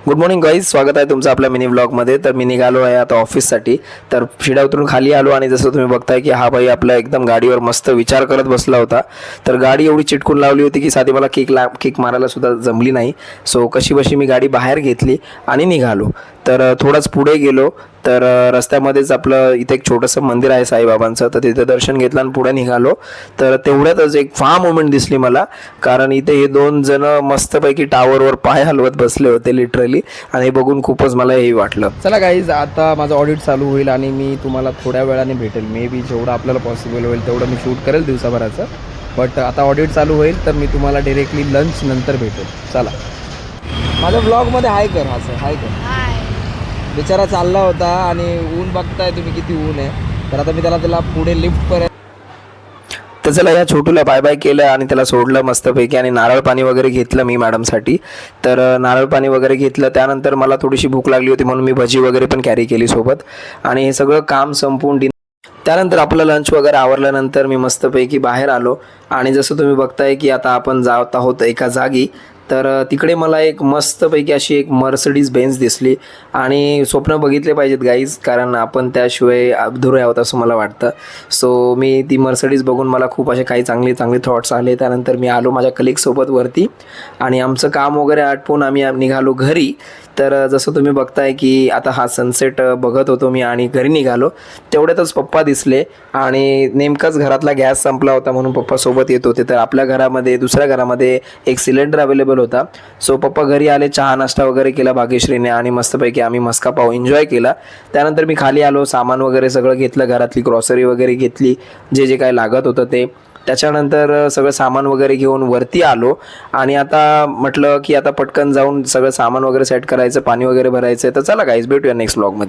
Good morning guys, स्वागत आहे तुमचं आपल्या मिनी व्लॉगमध्ये. तर मी निघालो आहे आता ऑफिससाठी. तर शिडा उतरून खाली आलो आणि जसं तुम्ही बघताय की हा भाई आपला एकदम गाडीवर मस्त विचार करत बसला होता. तर गाडी एवढी चिटकून लावली होती की साधी मला किक मारायला सुद्धा जमली नाही. सो कशी बशी मी गाडी बाहेर घेतली आणि निघालो. तर थोडंच पुढे गेलो तर रस्त्यामध्येच आपलं इथे एक छोटंसं मंदिर आहे साईबाबांचं. तर तिथे दर्शन घेतलं आणि पुढे निघालो. तर तेवढ्यातच एक फार मोमेंट दिसली मला, कारण इथे हे दोन जण मस्तपैकी टावरवर पाय हलवत बसले होते लिटरली, आणि हे बघून खूपच मला हेही वाटलं. चला गाईज, आता माझं ऑडिट चालू होईल आणि मी तुम्हाला थोड्या वेळाने भेटेल. मे बी जेवढं आपल्याला पॉसिबल होईल तेवढं मी शूट करेल दिवसाभराचं. बट आता ऑडिट चालू होईल तर मी तुम्हाला डायरेक्टली लंच नंतर भेटेल. चला, माझ्या ब्लॉगमध्ये हाय कर, हा सर हाय कर. बिचारा चालला होता आणि ऊन बघताय तुम्ही किती ऊन आहे. तर आता मी त्याला पुढे लिफ्ट करेल. तर चला, या छोटूला बाय बाय केलं आणि त्याला सोडलं मस्तपैकी, आणि नारळ पाणी वगैरे घेतलं मी मॅडमसाठी. तर नारळ पाणी वगैरे घेतलं. त्यानंतर मला थोडीशी भूक लागली होती म्हणून मी भजी वगैरे पण कॅरी केली सोबत. आणि हे सगळं काम संपवून त्यानंतर आपलं लंच वगैरे आवरल्यानंतर मी मस्तपैकी बाहेर आलो. आणि जसं तुम्ही बघताय की आता आपण जात आहोत एका जागी. तर तिकडे मला एक मस्तपैकी अशी एक मर्सिडीज बेन्झ दिसली. आणि स्वप्न बघितले पाहिजेत गाईज, कारण आपण त्याशिवाय अधुरे आहोत असं मला वाटतं. सो मी ती मर्सिडीज बघून मला खूप असे काही चांगले चांगले थॉट्स आले. त्यानंतर मी आलो माझ्या कलिगसोबत वरती आणि आमचं काम वगैरे आटपून आम्ही निघालो घरी. तर जसं तुम्ही बघताय की आता हा सनसेट बघत होतो मी आणि घरी निघालो. तेवढ्यातच पप्पा दिसले आणि नेमकाच घरातला गॅस संपला होता म्हणून पप्पा सोबत येत होते. तर आपल्या घरामध्ये दुसऱ्या घरामध्ये एक सिलेंडर अवेलेबल होता. सो पप्पा घरी आले, चहा नाश्ता वगैरे केला भाग्यश्रीने आणि मस्तपैकी आम्ही मस्का पाव एन्जॉय केला. त्यानंतर मी खाली आलो, सामान वगैरे सगळं घेतलं, घरातली ग्रॉसरी वगैरे घेतली, जे जे काय लागत होतं ते. त्याच्यानंतर सगळं सामान वगैरे घेऊन वरती आलो आणि आता म्हटलं की आता पटकन जाऊन सगळं सामान वगैरे सेट करायचं, पाणी वगैरे भरायचं. तर चला गाईज, भेटूया नेक्स्ट व्लॉगमध्ये.